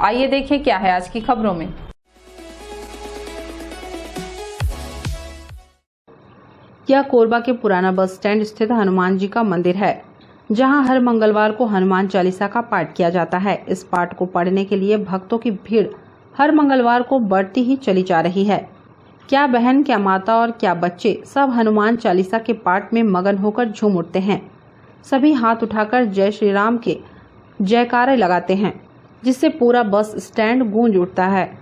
आइए देखें क्या है आज की खबरों में। यह कोरबा के पुराना बस स्टैंड स्थित हनुमान जी का मंदिर है, जहां हर मंगलवार को हनुमान चालीसा का पाठ किया जाता है। इस पाठ को पढ़ने के लिए भक्तों की भीड़ हर मंगलवार को बढ़ती ही चली जा रही है। क्या बहन, क्या माता और क्या बच्चे सब हनुमान चालीसा के पाठ में मगन होकर झूम उठते हैं। सभी हाथ उठाकर जय श्री राम के जयकारे लगाते हैं, जिससे पूरा बस स्टैंड गूंज उठता है।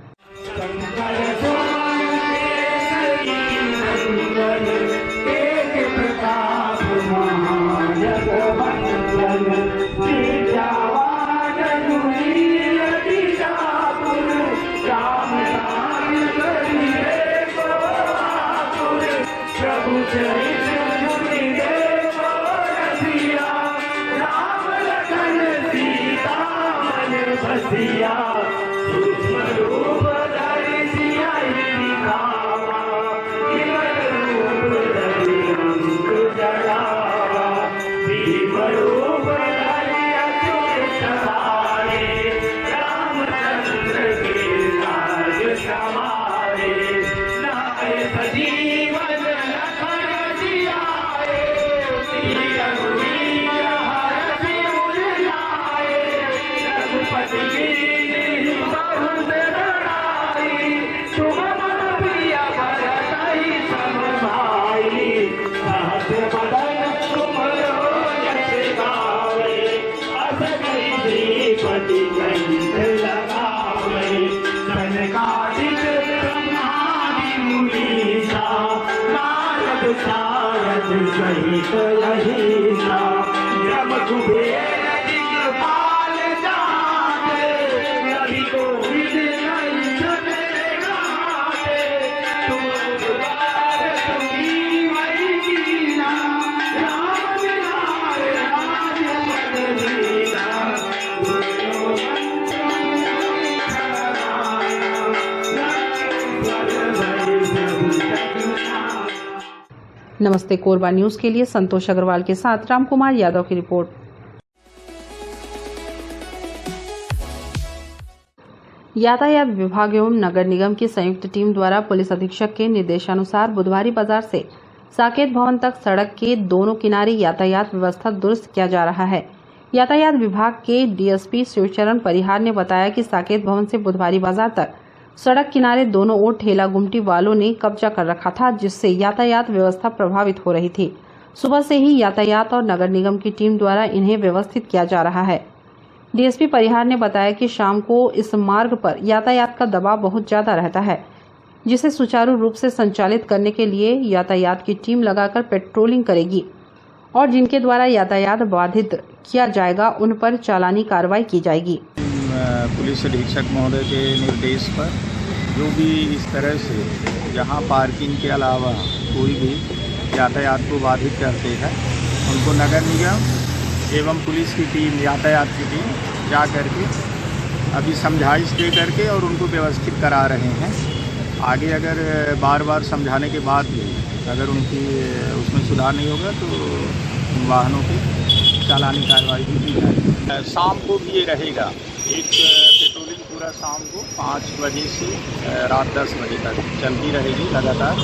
नमस्ते कोरबा न्यूज के लिए संतोष अग्रवाल के साथ रामकुमार यादव की रिपोर्ट। यातायात विभाग एवं नगर निगम की संयुक्त टीम द्वारा पुलिस अधीक्षक के निर्देशानुसार बुधवारी बाजार से साकेत भवन तक सड़क के दोनों किनारे यातायात व्यवस्था दुरुस्त किया जा रहा है। यातायात विभाग के डीएसपी शिवचरण परिहार ने बताया कि साकेत भवन से बुधवारी बाजार तक सड़क किनारे दोनों ओर ठेला गुमटी वालों ने कब्जा कर रखा था, जिससे यातायात व्यवस्था प्रभावित हो रही थी। सुबह से ही यातायात और नगर निगम की टीम द्वारा इन्हें व्यवस्थित किया जा रहा है। डीएसपी परिहार ने बताया कि शाम को इस मार्ग पर यातायात का दबाव बहुत ज्यादा रहता है, जिसे सुचारू रूप से संचालित करने के लिए यातायात की टीम लगाकर पेट्रोलिंग करेगी और जिनके द्वारा यातायात बाधित किया जाएगा उन पर चालानी कार्रवाई की जाएगी। पुलिस अधीक्षक महोदय के निर्देश पर जो भी इस तरह से जहां पार्किंग के अलावा कोई भी यातायात को बाधित करते हैं, उनको नगर निगम एवं पुलिस की टीम, यातायात की टीम जा करके अभी समझाइश दे करके और उनको व्यवस्थित करा रहे हैं। आगे अगर बार बार समझाने के बाद भी अगर उनकी उसमें सुधार नहीं होगा तो वाहनों की चालानी कार्रवाई भी की जाएगी। शाम को भी ये रहेगा, एक पेट्रोलिंग पूरा शाम को 5 बजे से रात 10 बजे तक चलती रहेगी लगातार।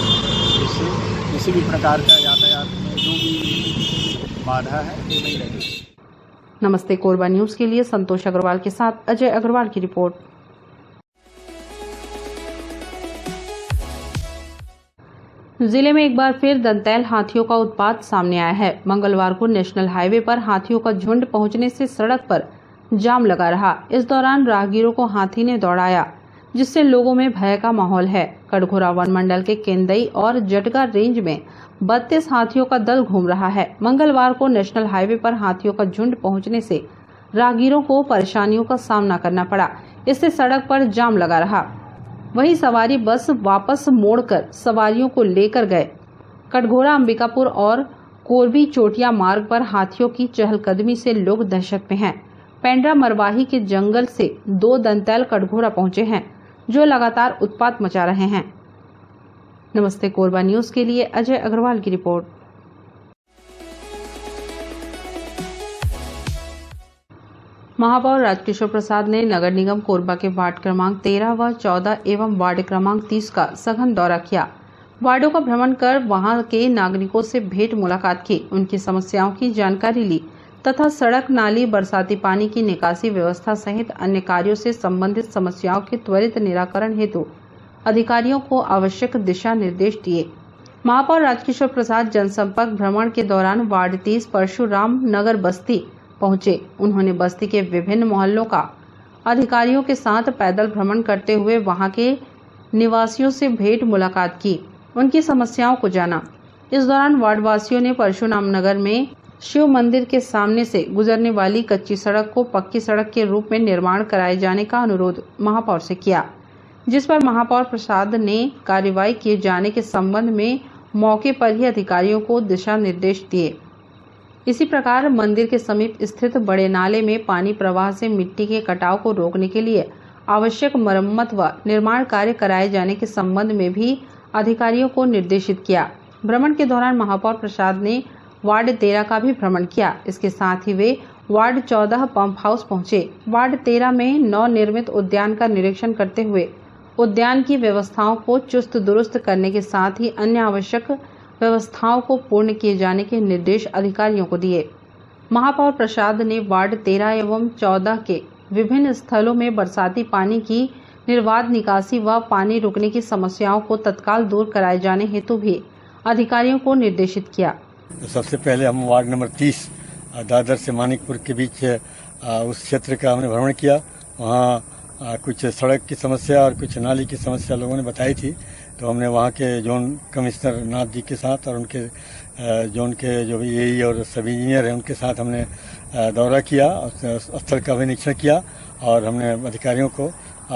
इससे किसी भी प्रकार का यातायात में जो भी बाधा है वो नहीं रहेगी। नमस्ते कोरबा न्यूज के लिए संतोष अग्रवाल के साथ अजय अग्रवाल की रिपोर्ट। जिले में एक बार फिर दंतैल हाथियों का उत्पात सामने आया है। मंगलवार को नेशनल हाईवे पर हाथियों का झुंड पहुंचने से सड़क पर जाम लगा रहा। इस दौरान राहगीरों को हाथी ने दौड़ाया, जिससे लोगों में भय का माहौल है। कटघोरा वन मंडल के केंदई और जटगा रेंज में 32 हाथियों का दल घूम रहा है। मंगलवार को नेशनल हाईवे पर हाथियों का झुंड पहुंचने से राहगीरों को परेशानियों का सामना करना पड़ा। इससे सड़क पर जाम लगा रहा। वहीं सवारी बस वापस मोड़कर सवारियों को लेकर गए। कटघोरा अंबिकापुर और कोरबी चोटिया मार्ग पर हाथियों की चहलकदमी से लोग दहशत में हैं। पेंड्रा मरवाही के जंगल से 2 दंतैल कटघोरा पहुंचे हैं, जो लगातार उत्पात मचा रहे हैं। नमस्ते कोरबा न्यूज के लिए अजय अग्रवाल की रिपोर्ट। महापौर राजकिशोर प्रसाद ने नगर निगम कोरबा के वार्ड क्रमांक 13 व 14 एवं वार्ड क्रमांक 30 का सघन दौरा किया। वार्डों का भ्रमण कर वहां के नागरिकों से भेंट मुलाकात की, उनकी समस्याओं की जानकारी ली तथा सड़क, नाली, बरसाती पानी की निकासी व्यवस्था सहित अन्य कार्यों से संबंधित समस्याओं के त्वरित निराकरण हेतु अधिकारियों को आवश्यक दिशा निर्देश दिए। महापौर राजकिशोर प्रसाद जनसंपर्क भ्रमण के दौरान वार्ड 30 परशुराम नगर बस्ती पहुंचे। उन्होंने बस्ती के विभिन्न मोहल्लों का अधिकारियों के साथ पैदल भ्रमण करते हुए वहां के निवासियों से भेंट मुलाकात की, उनकी समस्याओं को जाना। इस दौरान वार्ड वासियों ने परशुराम नगर में शिव मंदिर के सामने से गुजरने वाली कच्ची सड़क को पक्की सड़क के रूप में निर्माण कराए जाने का अनुरोध महापौर से किया, जिस पर महापौर प्रसाद ने कार्रवाई किए जाने के संबंध में मौके पर ही अधिकारियों को दिशा निर्देश दिए। इसी प्रकार मंदिर के समीप स्थित बड़े नाले में पानी प्रवाह से मिट्टी के कटाव को रोकने के लिए आवश्यक मरम्मत व निर्माण कार्य कराए जाने के संबंध में भी अधिकारियों को निर्देशित किया। भ्रमण के दौरान महापौर प्रसाद ने वार्ड 13 का भी भ्रमण किया। इसके साथ ही वे वार्ड 14 पंप हाउस पहुंचे। वार्ड 13 में नवनिर्मित उद्यान का निरीक्षण करते हुए उद्यान की व्यवस्थाओं को चुस्त दुरुस्त करने के साथ ही अन्य आवश्यक व्यवस्थाओं को पूर्ण किए जाने के निर्देश अधिकारियों को दिए। महापौर प्रसाद ने वार्ड 13 एवं 14 के विभिन्न स्थलों में बरसाती पानी की निर्बाध निकासी व पानी रुकने की समस्याओं को तत्काल दूर कराए जाने हेतु भी अधिकारियों को निर्देशित किया। सबसे पहले हम वार्ड नंबर 30 दादर से मानिकपुर के बीच उस क्षेत्र का हमने भ्रमण किया। वहाँ कुछ सड़क की समस्या और कुछ नाली की समस्या लोगों ने बताई थी, तो हमने वहाँ के जोन कमिश्नर नाथ जी के साथ और उनके जोन के जो भी एई और सभी इंजीनियर हैं उनके साथ हमने दौरा किया और स्थल का भी निरीक्षण किया और हमने अधिकारियों को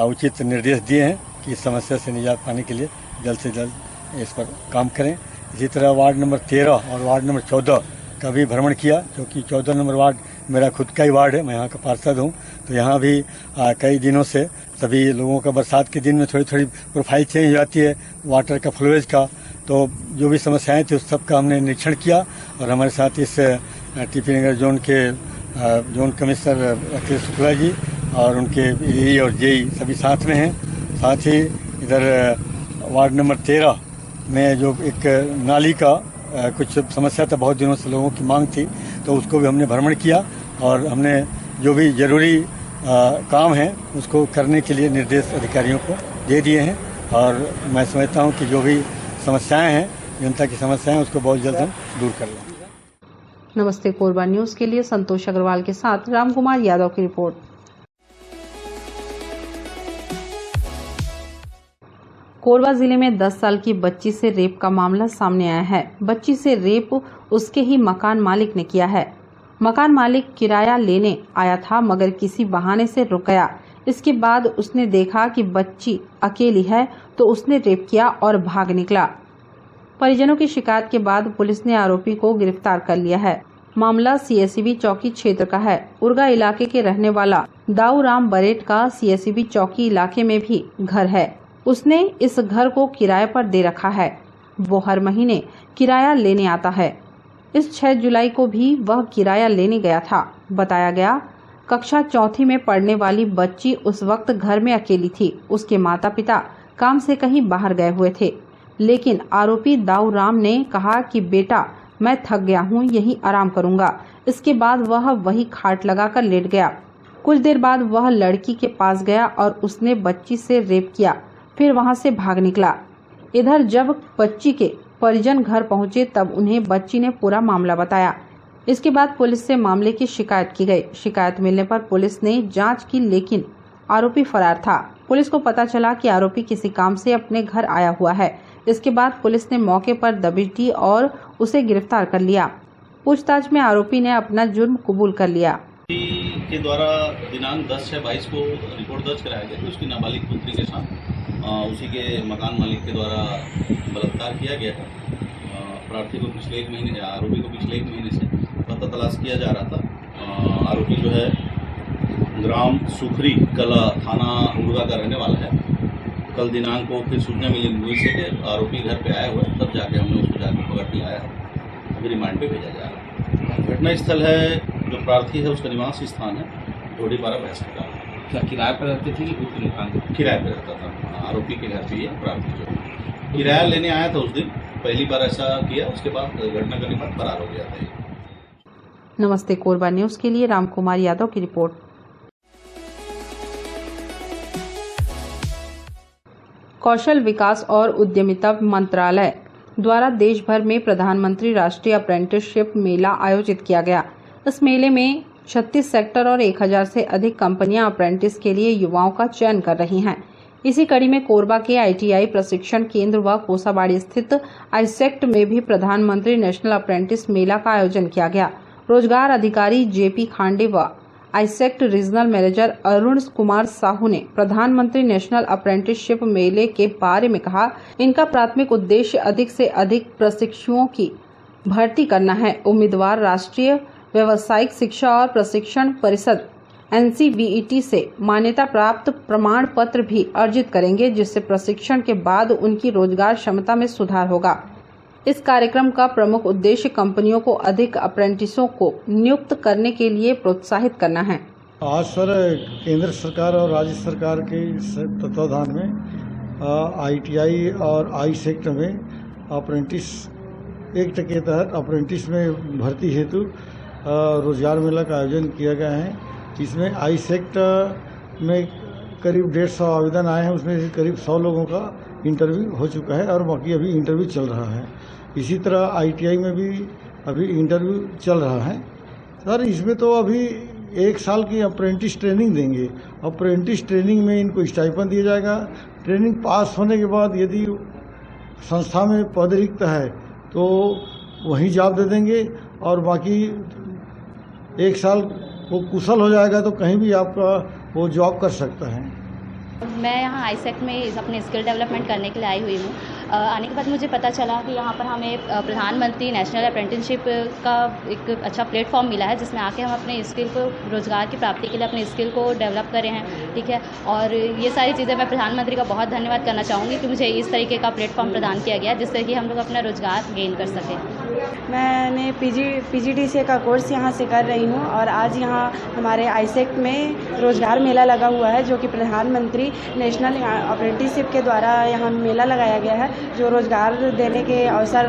उचित निर्देश दिए हैं कि इस समस्या से निजात पाने के लिए जल्द से जल्द इस पर काम करें। इसी तरह वार्ड नंबर 13 और वार्ड नंबर 14 का भी भ्रमण किया, क्योंकि 14 नंबर वार्ड मेरा खुद का ही वार्ड है, मैं यहाँ का पार्षद हूँ। तो यहाँ भी कई दिनों से सभी लोगों का बरसात के दिन में थोड़ी थोड़ी प्रोफाइल चेंज हो जाती है वाटर का, फ्लोएज का, तो जो भी समस्याएं थी उस सब का हमने निरीक्षण किया और हमारे साथ इस टीपी नगर जोन के जोन कमिश्नर अखिलेश शुक्ला जी और उनके एई और जेई सभी साथ में हैं। साथ ही इधर वार्ड नंबर 13 में जो एक नाली का कुछ समस्या था, बहुत दिनों से लोगों की मांग थी, तो उसको भी हमने भ्रमण किया और हमने जो भी जरूरी काम है उसको करने के लिए निर्देश अधिकारियों को दे दिए हैं। और मैं समझता हूं कि जो भी समस्याएं हैं, जनता की समस्याएं, उसको बहुत जल्द हम दूर कर लेंगे। नमस्ते कोरबा न्यूज के लिए संतोष अग्रवाल के साथ रामकुमार यादव की रिपोर्ट। कोरबा जिले में 10 साल की बच्ची से रेप का मामला सामने आया है। बच्ची से रेप उसके ही मकान मालिक ने किया है। मकान मालिक किराया लेने आया था, मगर किसी बहाने से रुक गया। इसके बाद उसने देखा कि बच्ची अकेली है, तो उसने रेप किया और भाग निकला। परिजनों की शिकायत के बाद पुलिस ने आरोपी को गिरफ्तार कर लिया है। मामला सीएसईबी चौकी क्षेत्र का है। उर्गा इलाके के रहने वाला दाऊराम बरेट का सीएसईबी चौकी इलाके में भी घर है। उसने इस घर को किराए पर दे रखा है। वो हर महीने किराया लेने आता है। इस 6 जुलाई को भी वह किराया लेने गया था। बताया गया, कक्षा 4 में पढ़ने वाली बच्ची उस वक्त घर में अकेली थी। उसके माता पिता काम से कहीं बाहर गए हुए थे, लेकिन आरोपी दाऊराम ने कहा कि बेटा, मैं थक गया हूँ, यहीं आराम करूँगा। इसके बाद वह वही खाट लगाकर लेट गया। कुछ देर बाद वह लड़की के पास गया और उसने बच्ची से रेप किया, फिर वहां से भाग निकला। इधर जब बच्ची के परिजन घर पहुंचे तब उन्हें बच्ची ने पूरा मामला बताया। इसके बाद पुलिस से मामले की शिकायत की गई। शिकायत मिलने पर पुलिस ने जांच की, लेकिन आरोपी फरार था। पुलिस को पता चला कि आरोपी किसी काम से अपने घर आया हुआ है। इसके बाद पुलिस ने मौके पर दबिश दी और उसे गिरफ्तार कर लिया। पूछताछ में आरोपी ने अपना जुर्म कबूल कर लिया। के द्वारा दिनांक 10/6/22 को रिपोर्ट दर्ज कराया गया। उसकी नाबालिग पुत्री के साथ उसी के मकान मालिक के द्वारा बलात्कार किया गया था। प्रार्थी को पिछले 1 महीने, आरोपी को पिछले 1 महीने से पता तलाश किया जा रहा था। आरोपी जो है ग्राम सुखरी कला थाना उर्गा का रहने वाला है। कल दिनांक को फिर सूचना मिली से कि आरोपी घर पे आया हुआ है, तब जाके हमने उसको जाकर पकड़ के लाया, अभी रिमांड पे भेजा जा रहा है। घटना स्थल है जो प्रार्थी है उसका निवास स्थान है, ढोडीपारा भैंस निकाल। क्या किराए पर रहते थे कि खुद के मकान? किराए पे रहता था। आरोपी के घर पे ये प्रार्थी जो किराया लेने आया था उस दिन पहली बार ऐसा किया, उसके बाद घटना करने के बाद फरार हो गया था ये। नमस्ते कोरबा न्यूज के लिए रामकुमार यादव की रिपोर्ट। कौशल विकास और उद्यमिता मंत्रालय द्वारा देश भर में प्रधानमंत्री राष्ट्रीय अप्रेंटिसशिप मेला आयोजित किया गया। इस मेले में 36 सेक्टर और 1000 से अधिक कंपनियां अप्रेंटिस के लिए युवाओं का चयन कर रही हैं। इसी कड़ी में कोरबा के ITI प्रशिक्षण केंद्र व कोसाबाड़ी स्थित आईसेक्ट में भी प्रधानमंत्री नेशनल अप्रेंटिस मेला का आयोजन किया गया। रोजगार अधिकारी JP खांडे व AISECT regional manager Arun Kumar Sahu ने प्रधानमंत्री नेशनल अप्रेंटिसशिप मेले के बारे में कहा, इनका प्राथमिक उद्देश्य अधिक से अधिक प्रशिक्षुओं की भर्ती करना है। उम्मीदवार राष्ट्रीय व्यावसायिक शिक्षा और प्रशिक्षण परिषद NCVET से मान्यता प्राप्त प्रमाण पत्र भी अर्जित करेंगे, जिससे प्रशिक्षण के बाद उनकी रोजगार क्षमता में सुधार होगा। इस कार्यक्रम का प्रमुख उद्देश्य कंपनियों को अधिक अप्रेंटिसों को नियुक्त करने के लिए प्रोत्साहित करना है। आज सर केंद्र सरकार और राज्य सरकार के तत्वाधान में ITI और आईसेक्ट में अप्रेंटिस एक्ट के तहत अप्रेंटिस में भर्ती हेतु रोजगार मेला का आयोजन किया गया है। इसमें आईसेक्ट में करीब 150 आवेदन आए हैं, उसमें से करीब 100 लोगों का इंटरव्यू हो चुका है और बाकी अभी इंटरव्यू चल रहा है। इसी तरह ITI में भी अभी इंटरव्यू चल रहा है। सर इसमें तो अभी 1 साल की अप्रेंटिस ट्रेनिंग देंगे। अप्रेंटिस ट्रेनिंग में इनको स्टाइपेंड दिया जाएगा। ट्रेनिंग पास होने के बाद यदि संस्था में पद रिक्त है तो वहीं जॉब दे देंगे और बाकी 1 साल वो कुशल हो जाएगा तो कहीं भी आपका वो जॉब कर सकता है। मैं यहाँ आईसेक्ट में अपने स्किल डेवलपमेंट करने के लिए आई हुई हूँ। आने के बाद मुझे पता चला कि यहाँ पर हमें प्रधानमंत्री नेशनल अप्रेंटिसशिप का एक अच्छा प्लेटफॉर्म मिला है, जिसमें आके हम अपने स्किल को रोजगार की प्राप्ति के लिए अपने स्किल को डेवलप करे हैं। ठीक है, और ये सारी चीज़ें मैं प्रधानमंत्री का बहुत धन्यवाद करना चाहूँगी कि मुझे इस तरीके का प्लेटफॉर्म प्रदान किया गया, जिससे कि हम लोग अपना रोजगार गेन कर सकें। मैंने PGDCA का कोर्स यहाँ से कर रही हूँ और आज यहाँ हमारे आईसेक्ट में रोजगार मेला लगा हुआ है, जो कि प्रधानमंत्री नेशनल अप्रेंटिसशिप के द्वारा यहाँ मेला लगाया गया है, जो रोजगार देने के अवसर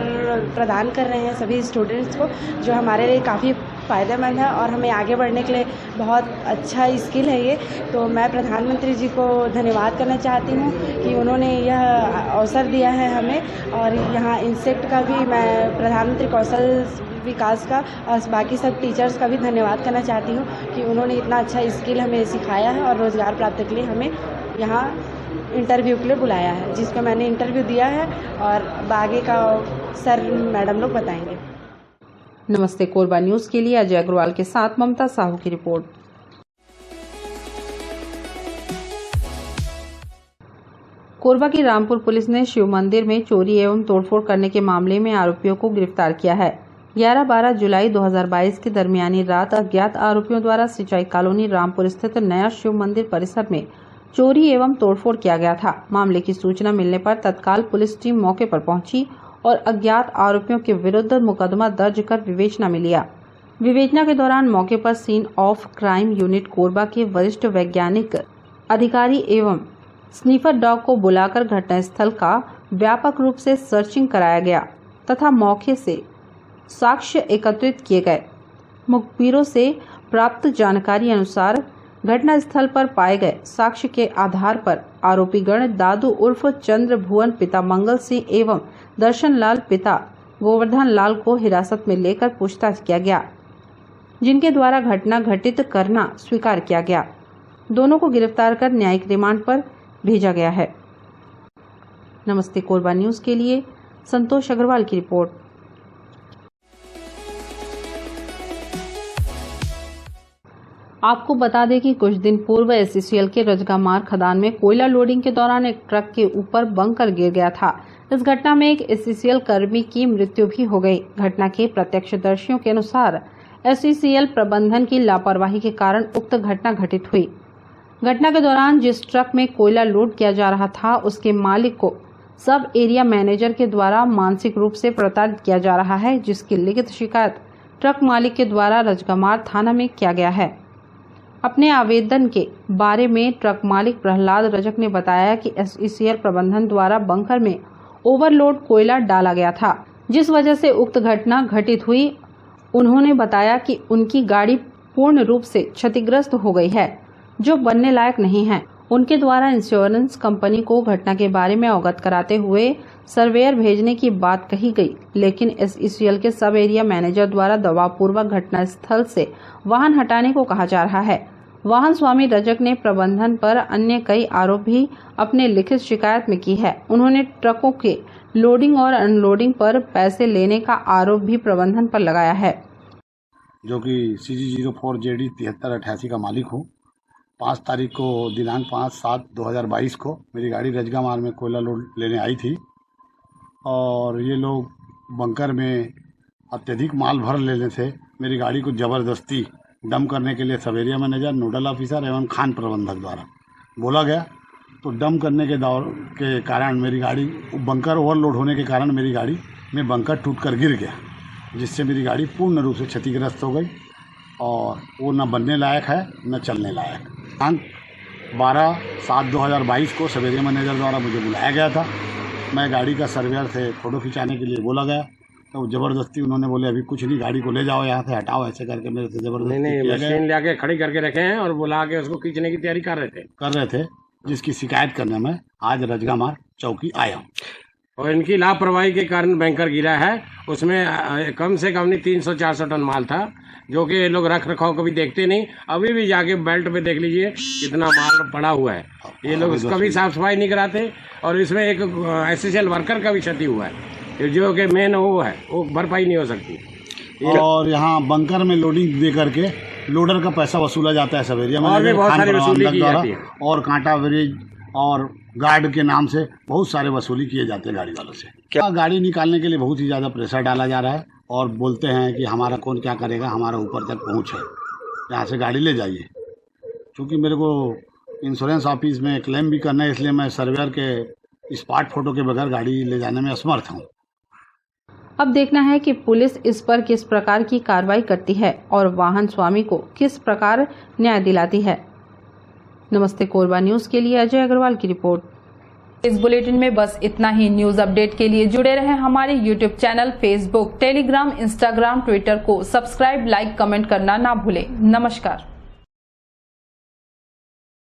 प्रदान कर रहे हैं सभी स्टूडेंट्स को, जो हमारे लिए काफ़ी फ़ायदेमंद है और हमें आगे बढ़ने के लिए बहुत अच्छा स्किल है ये। तो मैं प्रधानमंत्री जी को धन्यवाद करना चाहती हूँ कि उन्होंने यह अवसर दिया है हमें। और यहाँ इंसेक्ट का भी मैं प्रधानमंत्री कौशल विकास का और बाकी सब टीचर्स का भी धन्यवाद करना चाहती हूँ कि उन्होंने इतना अच्छा स्किल हमें सिखाया है और रोज़गार प्राप्ति के लिए हमें यहाँ इंटरव्यू के लिए बुलाया है, जिसका मैंने इंटरव्यू दिया है और आगे का सर मैडम लोग बताएंगे। नमस्ते कोरबा न्यूज के लिए अजय अग्रवाल के साथ ममता साहू की रिपोर्ट। कोरबा की रामपुर पुलिस ने शिव मंदिर में चोरी एवं तोड़फोड़ करने के मामले में आरोपियों को गिरफ्तार किया है। 11-12 जुलाई 2022 की दरमियानी रात अज्ञात आरोपियों द्वारा सिंचाई कॉलोनी रामपुर स्थित नया शिव मंदिर परिसर में चोरी एवं तोड़फोड़ किया गया था। मामले की सूचना मिलने पर तत्काल पुलिस टीम मौके पर पहुंची और अज्ञात आरोपियों के विरुद्ध मुकदमा दर्ज कर विवेचना में लिया। विवेचना के दौरान मौके पर scene of crime unit Korba के वरिष्ठ वैज्ञानिक अधिकारी एवं स्नीफर डॉग को बुलाकर घटनास्थल का व्यापक रूप से सर्चिंग कराया गया तथा मौके से साक्ष्य एकत्रित किए गए। मुखबिरों से प्राप्त जानकारी अनुसार घटनास्थल पर पाए गए साक्ष्य के आधार पर आरोपीगण दादू उर्फ चंद्र भुवन पिता मंगल सिंह एवं दर्शन लाल पिता गोवर्धन लाल को हिरासत में लेकर पूछताछ किया गया, जिनके द्वारा घटना घटित करना स्वीकार किया गया। दोनों को गिरफ्तार कर न्यायिक रिमांड पर भेजा गया है। नमस्ते कोरबा न्यूज के लिए संतोष अग्रवाल की रिपोर्ट। आपको बता दें कि कुछ दिन पूर्व SCCL के रजगामार खदान में कोयला लोडिंग के दौरान एक ट्रक के ऊपर बंकर गिर गया था। इस घटना में एक SCCL कर्मी की मृत्यु भी हो गई। घटना के प्रत्यक्षदर्शियों के अनुसार SCCL प्रबंधन की लापरवाही के कारण उक्त घटना घटित हुई। घटना के दौरान जिस ट्रक में कोयला लोड किया जा रहा था, उसके मालिक को सब एरिया मैनेजर के द्वारा मानसिक रूप से प्रताड़ित किया जा रहा है, जिसकी लिखित शिकायत ट्रक मालिक के द्वारा रजगामार थाना में किया गया है। अपने आवेदन के बारे में ट्रक मालिक प्रहलाद रजक ने बताया कि SECL प्रबंधन द्वारा बंकर में ओवरलोड कोयला डाला गया था, जिस वजह से उक्त घटना घटित हुई। उन्होंने बताया कि उनकी गाड़ी पूर्ण रूप से क्षतिग्रस्त हो गई है, जो बनने लायक नहीं है। उनके द्वारा इंश्योरेंस कंपनी को घटना के बारे में अवगत कराते हुए सर्वेयर भेजने की बात कही गई, लेकिन SECL के सब एरिया मैनेजर द्वारा दबावपूर्वक घटना स्थल से वाहन हटाने को कहा जा रहा है। वाहन स्वामी रजक ने प्रबंधन पर अन्य कई आरोप भी अपने लिखित शिकायत में की है। उन्होंने ट्रकों के लोडिंग और अनलोडिंग पर पैसे लेने का आरोप भी प्रबंधन पर लगाया है। जो कि CG04JD 7388 का मालिक हूँ। 5 तारीख को दिनांक 5/7/2022 को मेरी गाड़ी रजगा मार्ग में कोयला लोड लेने आई थी और ये लोग बंकर में अत्यधिक माल भर लेने से मेरी गाड़ी को ज़बरदस्ती डंप करने के लिए सब एरिया मैनेजर, नोडल ऑफिसर एवं खान प्रबंधक द्वारा बोला गया। तो डंप करने के कारण मेरी गाड़ी बंकर ओवरलोड होने के कारण मेरी गाड़ी में बंकर टूट कर गिर गया, जिससे मेरी गाड़ी पूर्ण रूप से क्षतिग्रस्त हो गई और वो न बनने लायक है न चलने लायक। दिनांक 12/7/2022 को सब एरिया मैनेजर द्वारा मुझे बुलाया गया था। मैं गाड़ी का सर्वेयर से फ़ोटो खिंचाने के लिए बोला गया, तो ज़बरदस्ती उन्होंने बोले अभी कुछ नहीं, गाड़ी को ले जाओ यहाँ से, हटाओ, ऐसे करके मेरे से ज़बरदस्ती मशीन ले आके खड़ी करके रखे हैं और बुला के उसको खींचने की तैयारी कर रहे थे, जिसकी शिकायत करने में आज रजगा मार्ग चौकी आया हूँ। और इनकी लापरवाही के कारण बैंकर गिरा है। उसमें कम से कम नहीं 300-400 टन माल था, जो कि ये लोग रख रखाव कभी देखते नहीं। अभी भी जाके बेल्ट पे देख लीजिए कितना माल पड़ा हुआ है। ये लोग इसका भी साफ सफाई नहीं कराते और इसमें एक SECL वर्कर का भी क्षति हुआ है, जो कि मेन वो है, वो भरपाई नहीं हो सकती। और यहाँ बंकर में लोडिंग दे करके लोडर का पैसा वसूला जाता है सब एरिया में, और भी बहुत सारी वसूली की जाती है और कांटा ब्रिज और गार्ड के नाम से बहुत सारे वसूली किए जाते हैं गाड़ी वालों से। क्या गाड़ी निकालने के लिए बहुत ही ज़्यादा प्रेशर डाला जा रहा है और बोलते हैं कि हमारा कौन क्या करेगा, हमारा ऊपर तक पहुँच है, यहाँ से गाड़ी ले जाइए। क्योंकि मेरे को इंश्योरेंस ऑफिस में क्लेम भी करना है, इसलिए मैं सर्वेयर के स्पॉट फोटो के बगैर गाड़ी ले जाने में असमर्थ हूँ। अब देखना है कि पुलिस इस पर किस प्रकार की कार्रवाई करती है और वाहन स्वामी को किस प्रकार न्याय दिलाती है। नमस्ते कोरबा न्यूज के लिए अजय अग्रवाल की रिपोर्ट। इस बुलेटिन में बस इतना ही। न्यूज अपडेट के लिए जुड़े रहें हमारे YouTube channel, Facebook, Telegram, Instagram, Twitter को सब्सक्राइब, लाइक, कमेंट करना ना भूलें। नमस्कार।